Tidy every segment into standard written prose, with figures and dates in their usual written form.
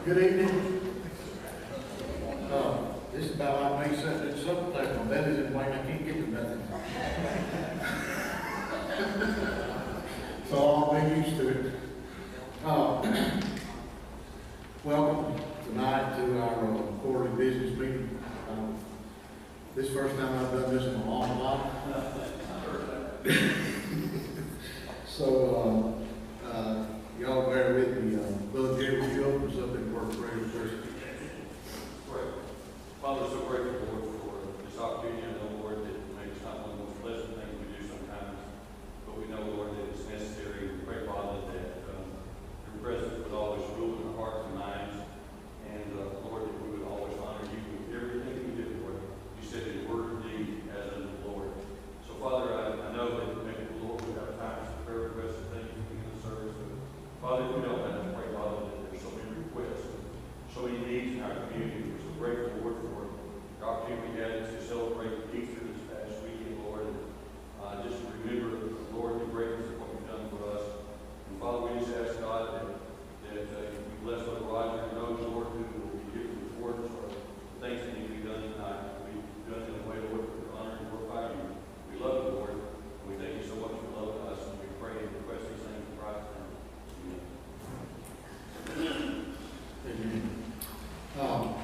Good evening. This is about like me sitting in something like my belly's in white, I can't get to nothing. So I'll be used to it. Welcome tonight to our quarterly business meeting. This is the first time I've done this in a long while. So, y'all bear with me. Brother Jerry, would you open us up in word of prayer first? Right. Father, so grateful, Lord, for this opportunity. I know, Lord, that maybe it's not one of the most pleasant things we do sometimes, but we know, Lord, that it's necessary. We pray, Father, that your presence would always rule in our hearts and minds, and, Lord, that we would always honor you with everything we do, Lord. You said in word and deed as unto the Lord. So, Father, I know that maybe the Lord would have time to prepare the rest of things in the service, but, Father, we don't have to pray, Father, that there's so many requests, so many needs in our community. We're so grateful, Lord, for the opportunity we had to celebrate Easter this past weekend, Lord, and just remember, Lord, the greatness of what you've done for us. And Father, we just ask God that you bless Brother Roger and those, Lord, who will be giving reports or things that need to be done tonight. We done in a way, Lord, to honor and glorify you. We love you, Lord, and we thank you so much for loving us, and we pray and request these things in Christ's name. Amen. I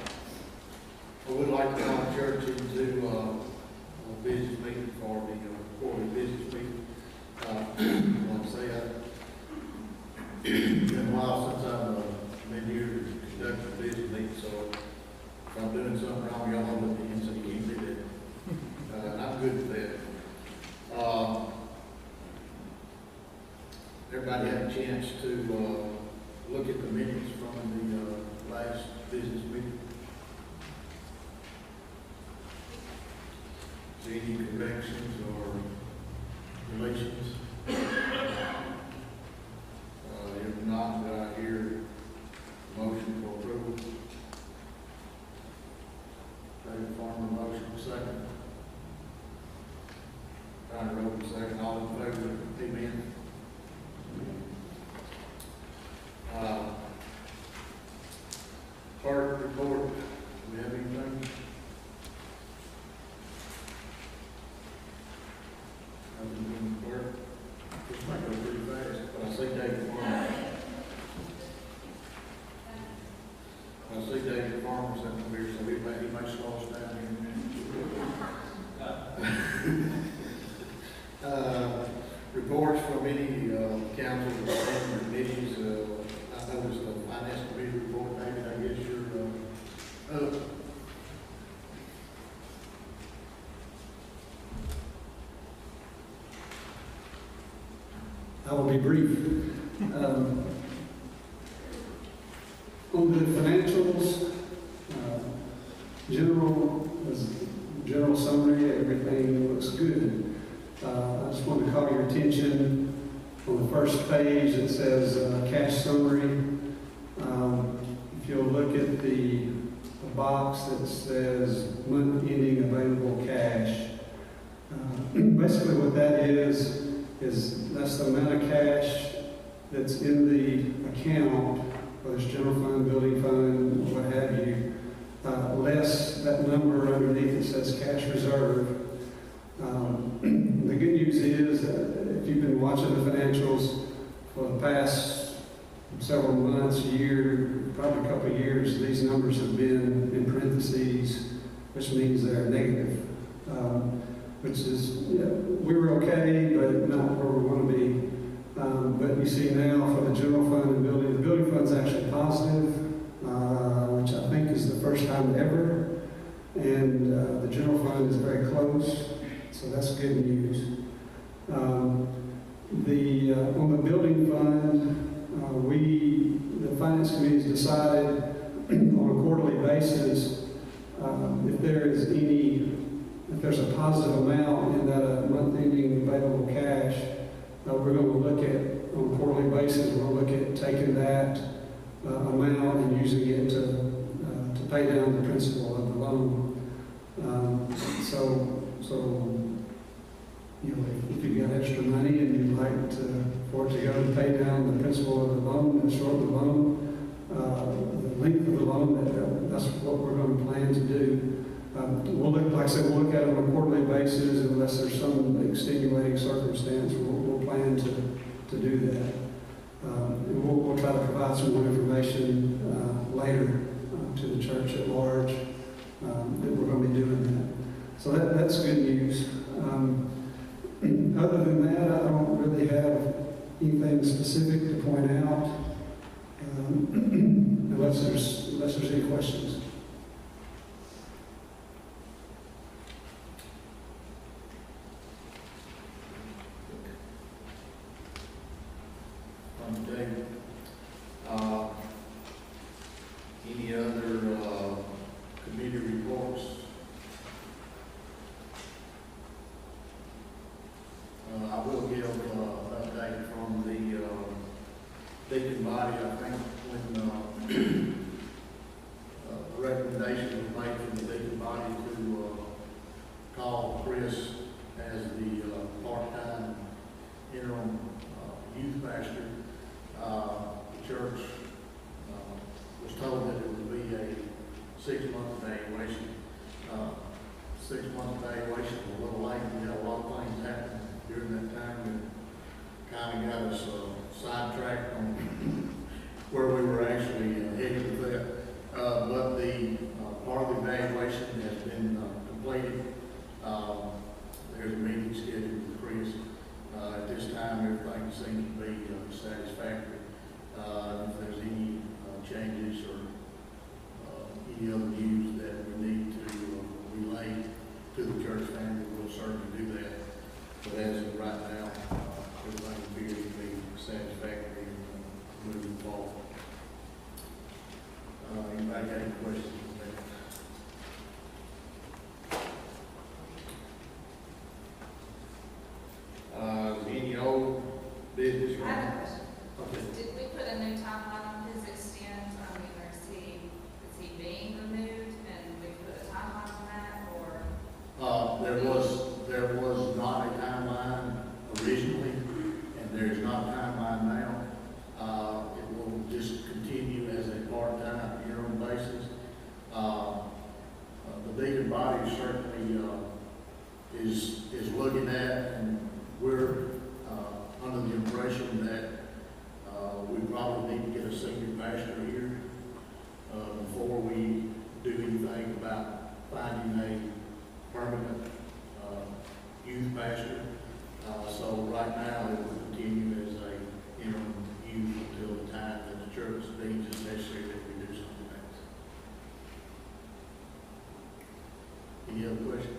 would like to call the church into a business meeting for the quarterly business meeting. Like I say, it's been a while since I've been here to conduct a business meeting, so if I'm doing something wrong, y'all know what and so you can't do that. And I'm good with that. Everybody had a chance to look at the minutes from the last business meeting. Is there any corrections or relations? If not, do I hear a motion for approval? David Farmer, motion second. Brian Roden, second. All in favor? Amen. Clerk report. Do we have anything? Clerk. This might go pretty fast, but I see David Farmer. I see David Farmer sitting here, so he might slow us down here. Reports from any council or committees. I noticed the finance committee report, David, I guess you're I will be brief. On the financials, general summary, everything looks good. I just want to call your attention on the first page. It says cash summary. If you'll look at the box that says month ending available cash, basically what that is that's the amount of cash that's in the account, whether it's general fund, building fund, what have you, less that number underneath that says cash reserve. The good news is that if you've been watching the financials for the past several months, year, probably a couple of years, these numbers have been in parentheses, which means they're negative. Which is, we were okay, but not where we want to be. But you see now for the general fund and the building fund's actually positive, which I think is the first time ever. And the general fund is very close, so that's good news. On the building fund, the finance committee has decided on a quarterly basis if there's a positive amount in that month-ending available cash, we're going to look at, on a quarterly basis, we're going to look at taking that amount and using it to pay down the principal of the loan. If you've got extra money and you'd like for it to go to pay down the principal of the loan and shorten the loan, the length of the loan, that's what we're going to plan to do. We'll look at it on a quarterly basis, unless there's some extenuating circumstance, we'll plan to do that. And we'll try to provide some more information later to the church at large that we're going to be doing that. So that's good news. Other than that, I don't really have anything specific to point out, unless there's any questions. David. Any other committee reports? I will give an update from the deacon body. I think when the recommendation was made from the deacon body to call Chris as the part-time interim youth pastor, the church was told that it would be a 6-month evaluation. 6-month evaluation was a little late. We had a lot of things happen during that time that kind of got us sidetracked on where we were actually headed with that. But the part of the evaluation has been completed. There's a meeting scheduled with Chris. At this time, everything seems to be satisfactory. If there's any changes or any other news that we need to relay to the church family, we'll certainly do that. But as of right now, everything appears to be satisfactory and moving forward. Anybody got any questions? Any old business? I have a question. Okay. Did we put a new timeline on his extent? I mean, is he being removed and we put a timeline on that, or? There was not a timeline originally, and there's not a timeline now. It will just continue as a part-time interim basis. The deacon body certainly is looking at, and we're under the impression that we probably need to get a senior pastor here before we do anything about finding a permanent youth pastor. So right now it will continue as a interim youth until the time that the church deems it necessary that we do something else. Any other questions?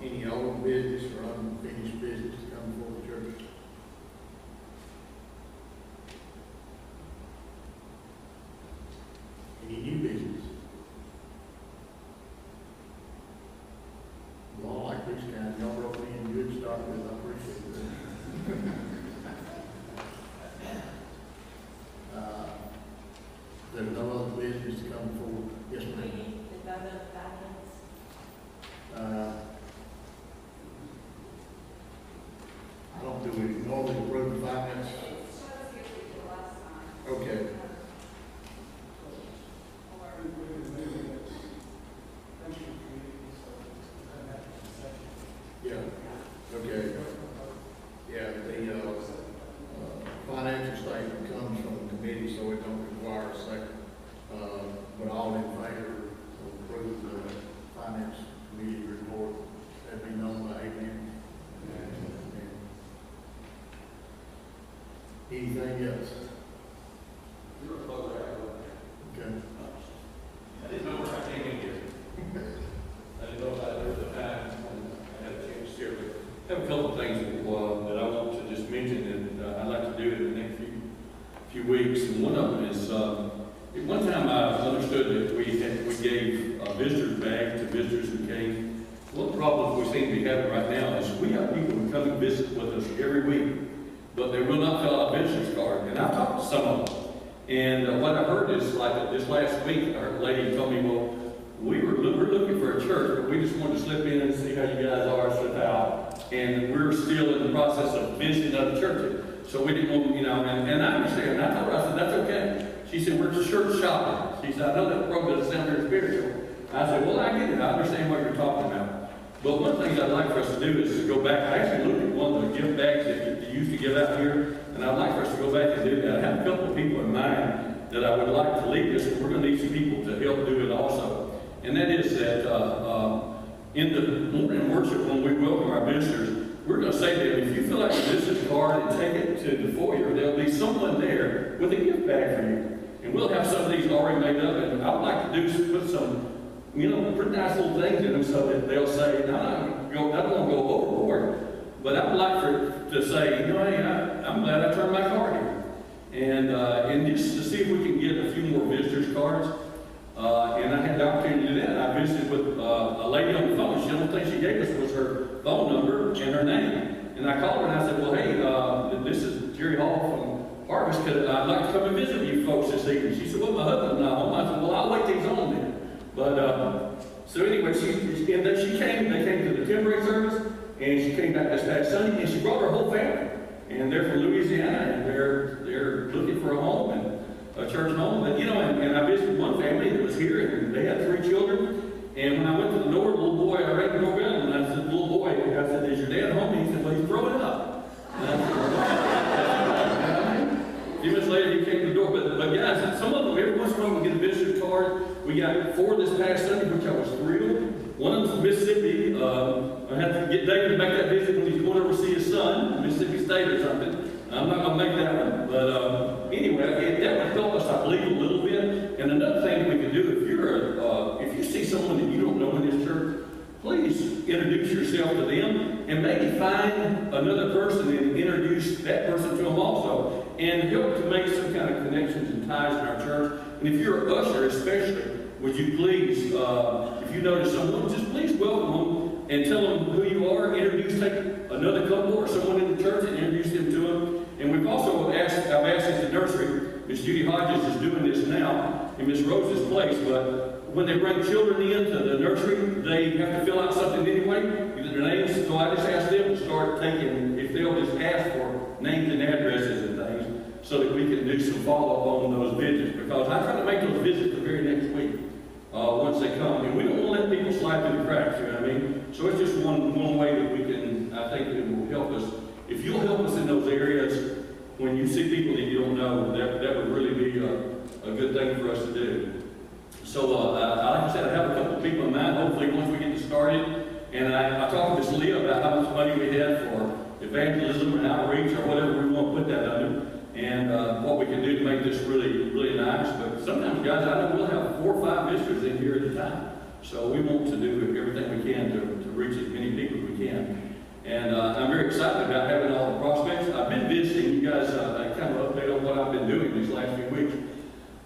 Any old business or unfinished business to come before the church? Any new business? Well, I like this kind. Y'all brought me in good start with. I appreciate that. There's no other business to come forward. Yes, We ma'am. need the about the finance? I don't do we normally approve the finance. It shows here we did last time. Okay. Or, Yeah, okay. Yeah, the, financial statement comes from the committee, so it don't require a second. But all in favor of approve the finance committee report, that be known by amen. Anything else? Okay. I didn't know where I came in here. I didn't know if I there was a time when I had a chance here, but I have a couple of things that I want to just mention, and I'd like to do it in the next few weeks. And one of them is, at one time I understood that we gave a visitor's bag to visitors who came. One of the problems we seem to be having right now is we have people who come and visit with us every week, but they will not fill out a visitor's card. And I've talked to some of them. And what I heard is, like this last week, our lady told me, well, we're looking for a church, but we just wanted to slip in and see how you guys are, slip out. And we're still in the process of visiting other churches. So we didn't want, and I understand. And I told her, I said, that's okay. She said, we're church shopping. She said, I know that probably doesn't sound very spiritual. I said, well, I get it. I understand what you're talking about. But one of the things I'd like for us to do is to go back. I actually looked at one of the gift bags that you used to give out here, and I'd like for us to go back and do that. I have a couple of people in mind that I would like to lead this, and we're going to need some people to help do it also. And that is that in the morning worship, when we welcome our visitors, we're going to say to them, if you fill out your visitor's card and take it to the foyer, there'll be someone there with a gift bag for you. And we'll have some of these already made up, and I would like to put some, pretty nice little things in them so that they'll say, I don't want to go overboard, but I would like to say, hey, I'm glad I turned my card in. And just to see if we can get a few more visitors cards. And I had the opportunity to do that. I visited with a lady on the phone. The only thing she gave us was her phone number and her name. And I called her and I said, well, hey, this is Jerry Hall from Harvest. I'd like to come and visit you folks this evening. She said, well, my husband's not home. I said, well, I'll wait till he's on then. But, so anyway, they came to the temporary service, and she came back this past Sunday, and she brought her whole family. And they're from Louisiana, and they're looking for a home, and a church home. But, and I visited one family that was here, and they had 3 children. And when I went to the door, the little boy, I rang the doorbell, and I said, little boy, I said, is your dad home? And he said, well, he's throwing up. And I said, a few minutes later, he came to the door. But guys, some of them, every once in a while, we get a visitor card. We got 4 this past Sunday, which I was thrilled. One of them's from Mississippi. I had to get David to make that visit when he's going over to see his son, Mississippi State or something. I'm not going to make that one. But anyway, that would help us, I believe, a little bit. And another thing that we can do, if you see someone that you don't know in this church, please introduce yourself to them, and maybe find another person and introduce that person to them also, and help to make some kind of connections and ties in our church. And if you're an usher especially, would you please, if you notice someone, just please welcome them and tell them who you are, take another couple or someone in the church and introduce them to them. And we've also I've asked at the nursery, Miss Judy Hodges is doing this now in Miss Rose's place, but when they bring children into the nursery, they have to fill out something anyway, either their names. So I just asked them to start taking, if they'll just ask for names and addresses and things, so that we can do some follow-up on those visits. Because I try to make those visits the very next week, once they come. And we don't want to let people slide through the cracks, you know what I mean? So it's just one way that we can, I think it will help us. If you'll help us in those areas, when you see people that you don't know, that would really be a good thing for us to do. So, like I said, I have a couple of people in mind, hopefully once we get this started. And I talked to Ms. Leah about how much money we had for evangelism and outreach or whatever we want to put that under. And what we can do to make this really, really nice. But sometimes, guys, I know we'll have 4 or 5 visitors in here at a time. So we want to do everything we can to reach as many people as we can. And I'm very excited about having all the prospects. I've been visiting you guys, kind of update on what I've been doing these last few weeks.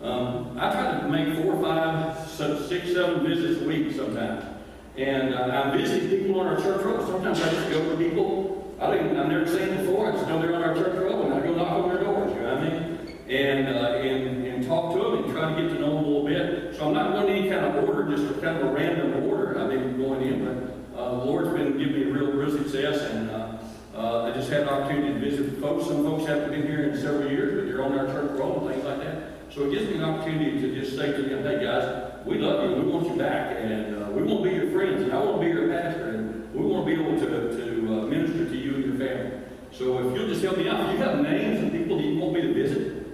I try to make 4 or 5, 6, 7 visits a week sometimes. And I'm visiting people on our church road. Sometimes I just go to people I've never seen before. I just know they're on our church road, and I go knock on their doors, you know what I mean? And and talk to them and try to get to know them a little bit. So I'm not going to any kind of order, just a kind of a random order I've been going in, but the Lord's been giving me real success, and I just had an opportunity to visit with folks. Some folks haven't been here in several years, but they're on our church roll and things like that. So it gives me an opportunity to just say to them, hey guys, we love you, we want you back, and we want to be your friends, and I want to be your pastor, and we want to be able to minister to you and your family. So if you'll just help me out, if you have names and people that you want me to visit,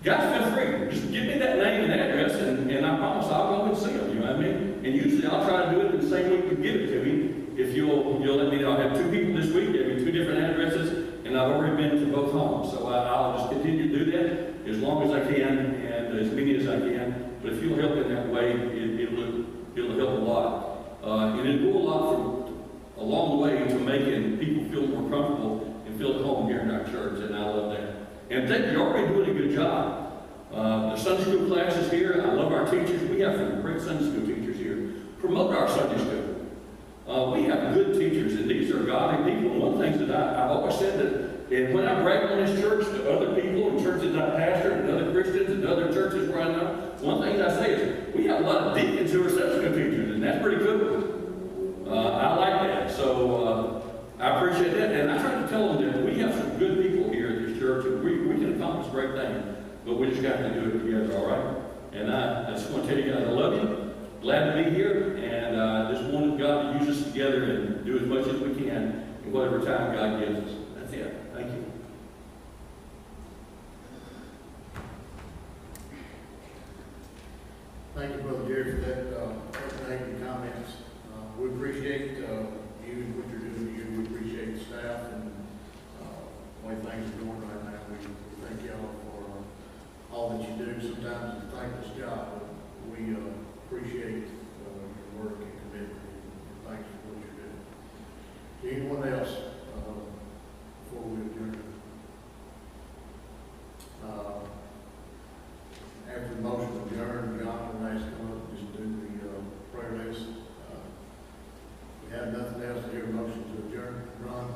guys, feel free. Just give me that name and address, and I promise I'll go and see them, you know what I mean? And usually I'll try to do it in the same week you give it to me. If you'll let me know, I have 2 people this week, they have 2 different addresses, and I've already been to both homes. So I'll just continue to do that as long as I can, and as many as I can. But if you'll help in that way, it'll help a lot. And it'll go a long way to making people feel more comfortable and feel at home here in our church, and I love that. And thank you, you're already doing a good job. The Sunday school classes here, I love our teachers. We have some great Sunday school teachers here. Promote our Sunday school. We have good teachers, and these are godly people. And one of the things that I've always said that, and when I brag on this church to other people in churches I pastor, and other Christians, and other churches where I know, one thing I say is, we have a lot of deacons who are Sunday school teachers, and that's pretty good. I like that. So I appreciate that. And I try to tell them that we have some good people here at this church, and we can accomplish great things, but we just got to do it together, all right? And I just want to tell you guys, I love you. Glad to be here, and just wanted God to use us together and do as much as we can in whatever time God gives us. That's it. Thank you. Thank you, Brother Jerry, for that update and comments. We appreciate you and what you're doing here. We appreciate the staff and the way things are going right now. We thank y'all for all that you do. Sometimes it's a thankless job, but we appreciate your work and commitment. And thanks for what you're doing. Anyone else before we adjourn? After the motion to adjourn, John will ask come up and just do the prayer list. We have nothing else to hear a motion to adjourn. Ron?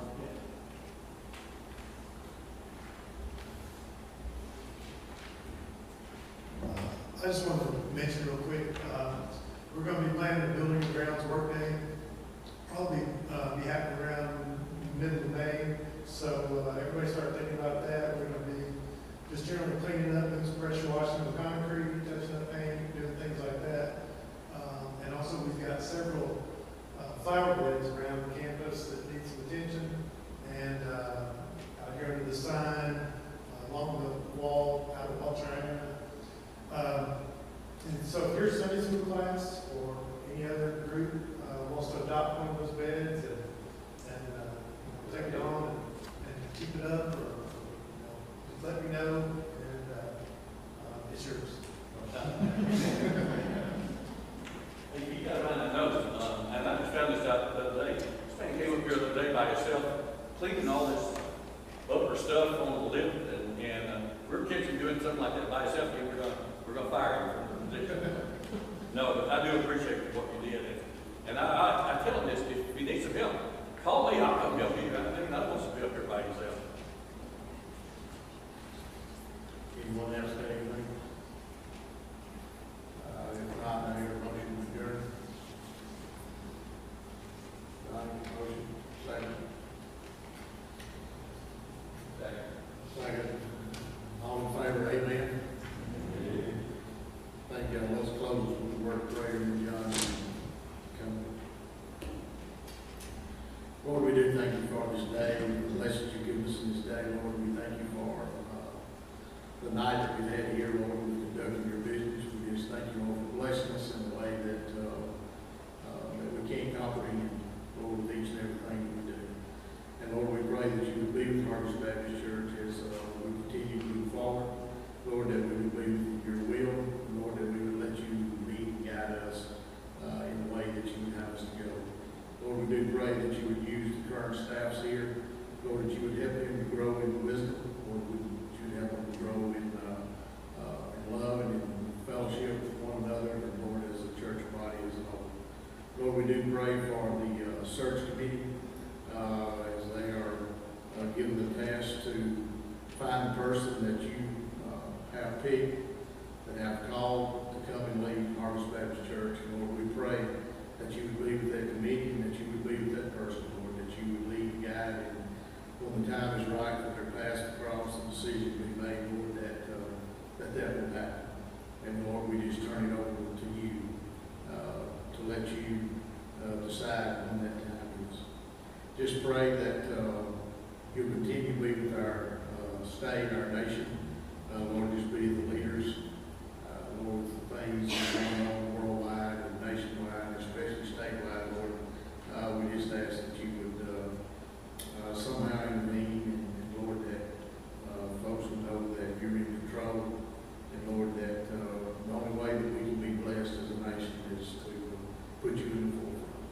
I just wanted to mention real quick, we're going to be planning a building and grounds work day. Probably be happening around middle of May. So everybody start thinking about that. We're going to be just generally cleaning up, doing some pressure washing of the concrete, touching up paint, doing things like that. And also we've got several flower beds around the campus that need some attention. And out here under the sign, along the wall, out of Walter. And so if your Sunday school class or any other group wants to adopt one of those beds and take it on and keep it up, or just let me know, and it's yours. Hey, you got to run that note, and I just found this out the other day. This man came up here the other day by himself, cleaning all this upper stuff on the lip, and we're catching doing something like that by himself, and we're going to fire him from the position. No, but I do appreciate what you did. And I tell him this, if you need some help, call me, I'll come help you. I think I want to be up here by yourself. Anyone else have anything? If not, I hear a motion to adjourn. Motion, second. Second. All in favor, amen? Thank you. Let's close with the word of prayer and John. Come. Lord, we do thank you for this day, the blessings you give us in this day. Lord, we thank you for the night that we've had here, Lord, with conducting your business. We just thank you, Lord, for blessing us in a way that we can't comprehend, Lord, with each and everything that we do. And Lord, we pray that you would be with Harvest Baptist Church as we continue to move forward. Lord, that we would be with your will. Lord, that we would let you lead and guide us in the way that you would have us to go. Lord, we do pray that you would use the current staffs here. Lord, that you would help them to grow in wisdom. Lord, that you would help them to grow in love and in fellowship with one another, and Lord, as a church body as a whole. Lord, we do pray for the search committee as they are given the task to find the person that you have picked. have called to come and lead Harvest Baptist Church. And Lord, we pray that you would be with that committee and that you would be with that person, Lord, that you would lead and guide, and when the time is right for their path to cross and decision to be made, Lord, that will happen. And Lord, we just turn it over to you to let you decide when that time is. Just pray that you'll continue to be with our state, our nation. Lord, just be the leaders. Lord, the things going on worldwide and nationwide, especially statewide, Lord, we just ask that you would somehow intervene, and Lord, that folks will know that you're in control, and Lord, that the only way that we can be blessed as a nation is to put you in the forefront.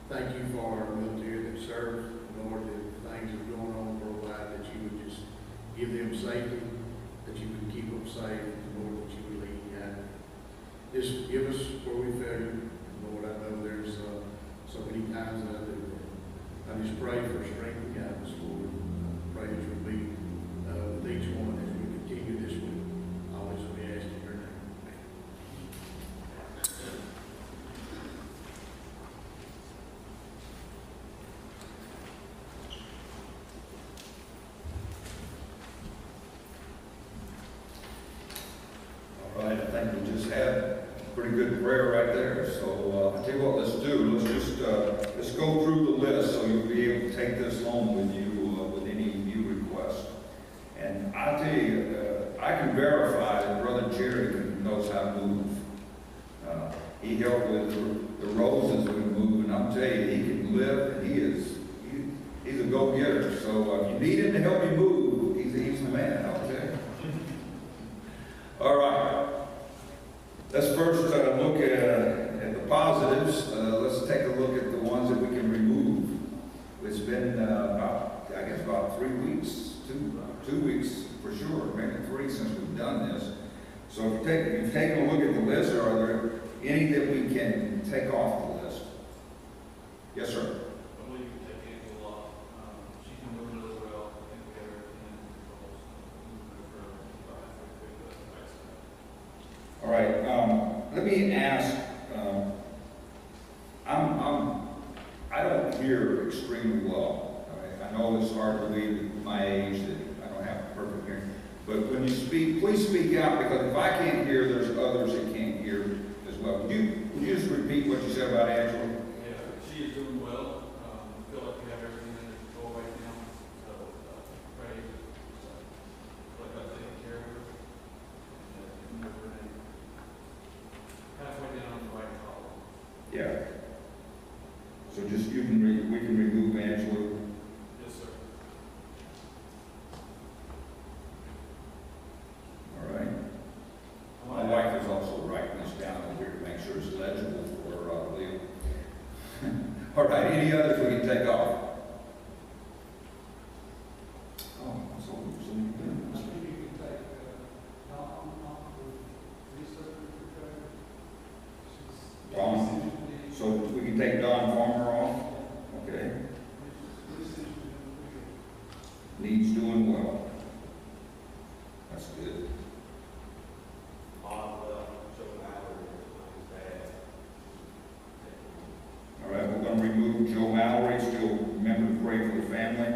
Thank you for our military that serve, Lord, that things are going on worldwide, that you would just give them safety, that you would keep them safe, and Lord, that you would lead and guide them. Just give us where we fail you, and Lord, I know there's so many times that I do that. I just pray for strength and guidance, Lord. Pray that you'll be with each one as we continue this week. Always we ask in your name. All right, I think we just had a pretty good prayer right there. So I tell you what, let's do. Let's go through the list so you'll be able to take this home with you with any new requests. And I tell you, I can verify that Brother Jerry knows how to move. He helped with the roses we move, and I'm telling you, he can lift, and he's a go-getter. So if you need him to help you move, he's the man, I'll tell you. All right. Let's first look at the positives. Let's take a look at the ones that we can remove. It's been about 3 weeks, two weeks for sure, maybe 3 since we've done this. So if you've taken a look at the list, are there any that we can take off the list? Yes, sir. I believe you can take Angela off. She's been doing really well. I think we have everything in control. All right. Let me ask. I don't hear extremely well. All right? I know it's hard to believe at my age that I don't have perfect hearing. But when you speak, please speak out, because if I can't hear, there's others that can't hear as well. Would you just repeat what you said about Angela? Yeah, she is doing well. I feel like we have everything under control right now. So, pray. Like I've taken care of her. And we're halfway down the right column. Yeah. So just we can remove Angela. Yes, sir. All right. My wife is also writing this down over here to make sure it's legible for Leo. All right. Any others we can take off? Oh, so many things. Dawn. So we can take Don Farmer off? Okay. Needs doing well. That's good. All right, we're going to remove Joe Mallory, still remember to pray for the family.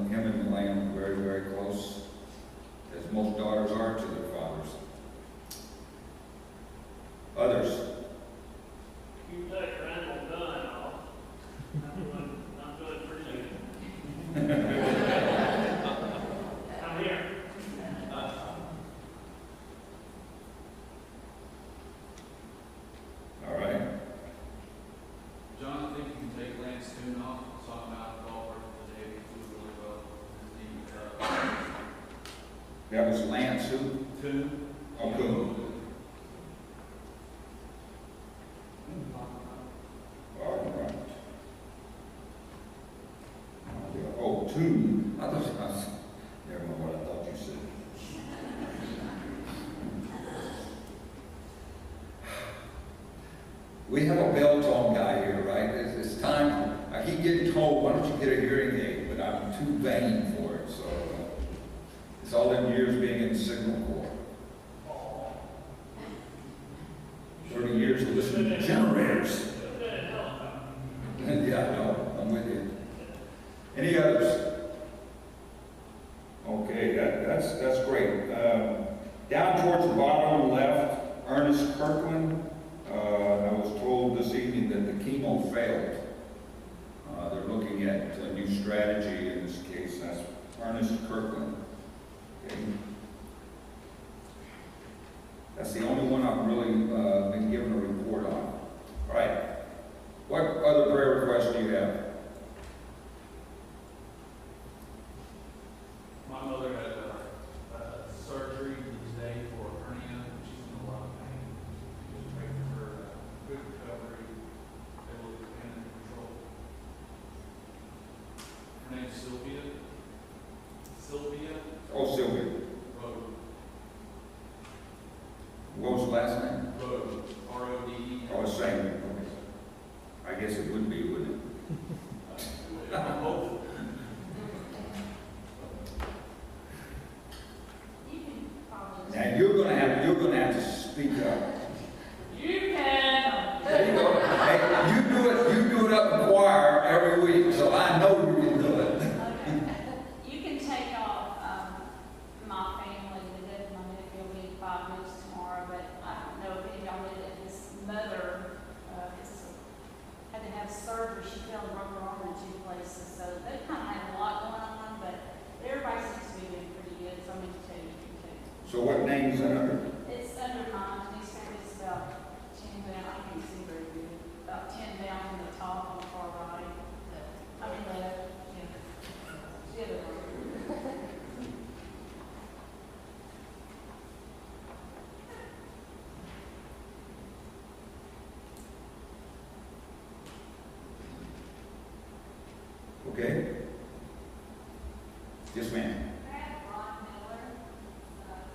Him and Elaine are very, very close, as most daughters are to their fathers. Others? You take Randall Dunn off. I'm doing pretty good. I'm here. All right. John, I think you can take Lance Toon off. Saw him out at golfer today. He was really well. That was Lance who? Toon. Oh, Coon. All right. Oh, Toon. I thought never mind what I thought you said. We have a bell-tone guy here, right? It's time. I keep getting told, why don't you get a hearing aid? But I'm too vain for it, so It's all them years being in Signal Corps. 30 years of listening to generators. Yeah, I know, I'm with you. Any others? Okay, that's great. Down towards the bottom left, Ernest Kirkland. I was told this evening that the chemo failed. They're looking at a new strategy in this case. That's Ernest Kirkland. Okay. That's the only one I've really been given a report on. All right. What other prayer requests do you have? My mother had surgery today for a hernia. She's in a lot of pain. Just pray for her good recovery, able to handle control. Her name's Sylvia. Sylvia Oh, Sylvia. Rode. What was the last name? Rode. R-O-D-E. Oh, same. Okay. I guess it would be, wouldn't it? I'm hopeful. You can probably. Now you're gonna have to speak up. You can. There you go. Hey, you do it up in choir every week, so I know you can do it. Okay. You can take off my family, the death of my nephew will be 5 weeks tomorrow, but I don't know if any of y'all knew that his mother had to have surgery. She fell and broke her arm in 2 places, so they kind of had a lot going on, but everybody seems to be doing pretty good, so I'm going to tell you too. So what name is that under? It's under mine, these figures about 10 down, I can't see very good, about 10 down from the top on the far right. I mean, left, yeah. The other one. Okay. Yes, ma'am. I have Ron Miller,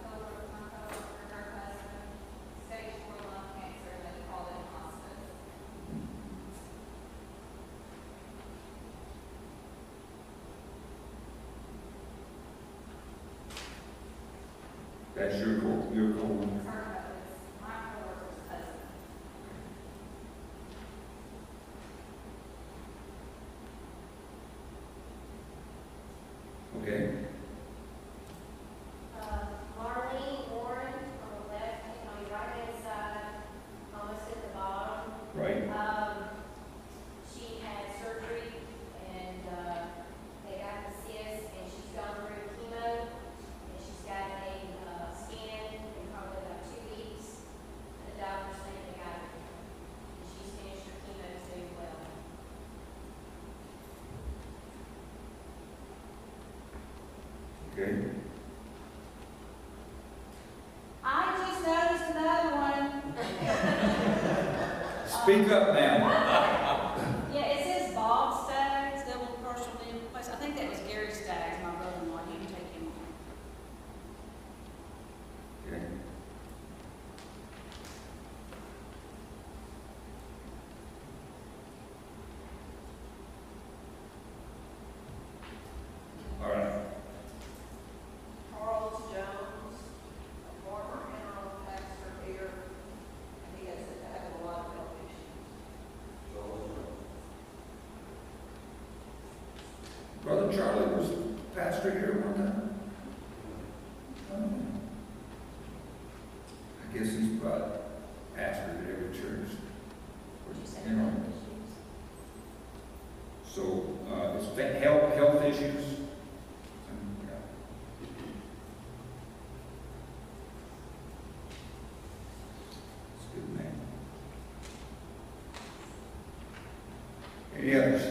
co-worker, my co-worker, her husband, stage 4 lung cancer, they call it hospice. That's your call. Your call. It's her husband, my co-worker's husband. Okay. Marlene Warren on the left, on the right-hand side, almost at the bottom. Right. She had surgery and they got the cyst and she's gone through chemo and she's got a scan in probably about 2 weeks. The doctor's saying they got it. And she's finished her chemo doing well. Okay. I just noticed another one. Speak up, ma'am. Yeah, it says Bob Staggs, double partial knee replacement. I think that was Gary Staggs, my brother-in-law. You can take him on. Okay. All right. Charles Jones, a former interim pastor here, and he has had a lot of health issues. Brother Charlie was pastor here one time. I guess he's about pastor at every church. Would you say You know. health issues? So it's health issues. Yeah. It's a good name. Any others?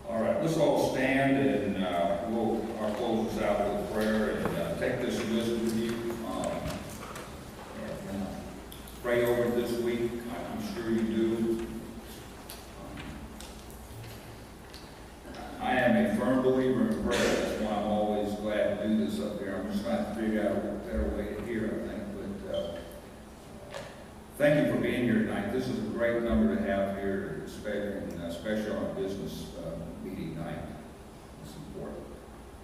All right, let's all stand and I'll close this out with a prayer and take this wisdom with you. And pray over it this week. I'm sure you do. I am a firm believer in prayer. That's why I'm always glad to do this up here. I'm just going to have to figure out a better way to hear, I think. But thank you for being here tonight. This is a great number to have here, especially on a business meeting night. support.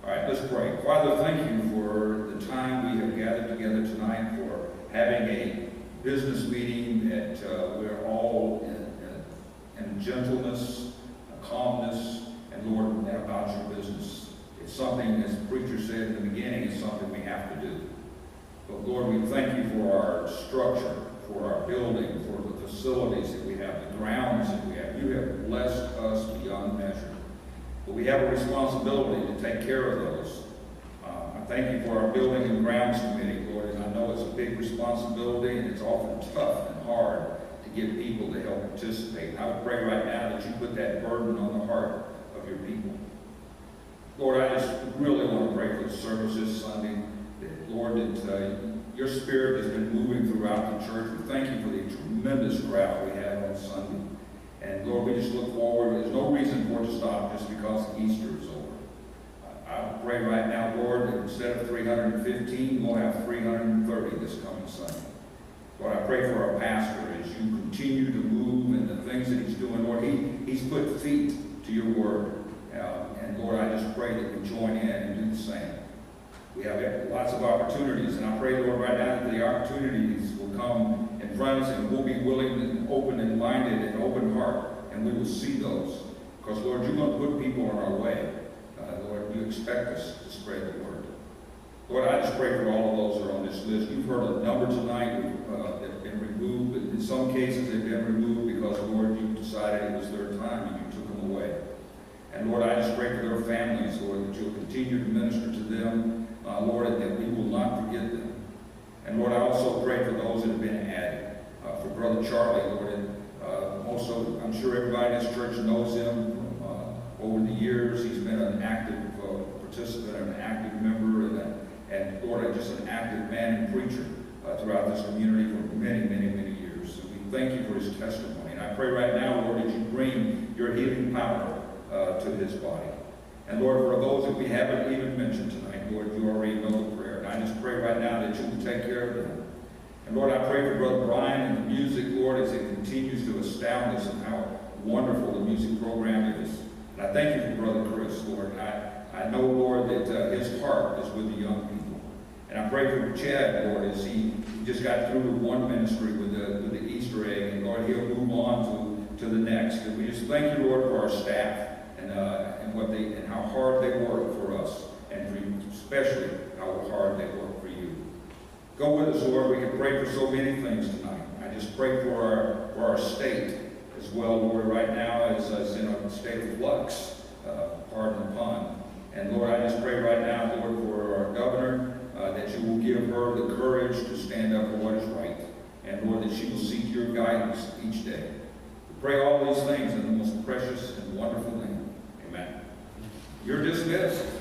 All right, let's pray. Father, thank you for the time we have gathered together tonight, for having a business meeting that we're all in gentleness, calmness, and Lord, about your business. It's something, as the preacher said in the beginning, it's something we have to do. But Lord, we thank you for our structure, for our building, for the facilities that we have, the grounds that we have. You have blessed us beyond measure. But we have a responsibility to take care of those. I thank you for our Building and Grounds Committee, Lord, and I know it's a big responsibility and it's often tough and hard to get people to help participate. And I would pray right now that you put that burden on the heart of your people. Lord, I just really want to pray for the service this Sunday. That, Lord, that your Spirit has been moving throughout the church. We thank you for the tremendous crowd we have on Sunday. And Lord, we just look forward. There's no reason for it to stop just because Easter is over. I pray right now, Lord, that instead of 315, we'll have 330 this coming Sunday. Lord, I pray for our pastor as you continue to move in the things that he's doing. Lord, he's put feet to your word. And Lord, I just pray that we join in and do the same. We have lots of opportunities, and I pray, Lord, right now that the opportunities will come in front of us, and we'll be willing and open and minded and open heart, and we will see those. Because, Lord, you're going to put people on our way. Lord, you expect us to spread the word. Lord, I just pray for all of those that are on this list. You've heard a number tonight that have been removed, but in some cases they've been removed because, Lord, you decided it was their time and you took them away. And Lord, I just pray for their families, Lord, that you'll continue to minister to them, Lord, and that we will not forget them. And Lord, I also pray for those that have been added. For Brother Charlie, Lord, and also, I'm sure everybody in this church knows him. Over the years, he's been an active participant, an active member, and Lord, just an active man and preacher throughout this community for many, many, many years. And we thank you for his testimony. And I pray right now, Lord, that you bring your healing power to his body. And Lord, for those that we haven't even mentioned tonight, Lord, you already know the prayer. And I just pray right now that you will take care of them. And Lord, I pray for Brother Brian and the music, Lord, as it continues to astound us and how wonderful the music program is. And I thank you for Brother Chris, Lord. I know, Lord, that his heart is with the young people. And I pray for Chad, Lord, as he just got through with one ministry with the Easter egg. And Lord, he'll move on to the next. And we just thank you, Lord, for our staff and how hard they work for us. And especially how hard they work for you. Go with us, Lord. We can pray for so many things tonight. I just pray for our state as well, Lord, right now as in a state of flux, pardon the pun. And Lord, I just pray right now, Lord, for our governor, that you will give her the courage to stand up for what is right. And Lord, that she will seek your guidance each day. We pray all these things in the most precious and wonderful name. Amen. You're dismissed.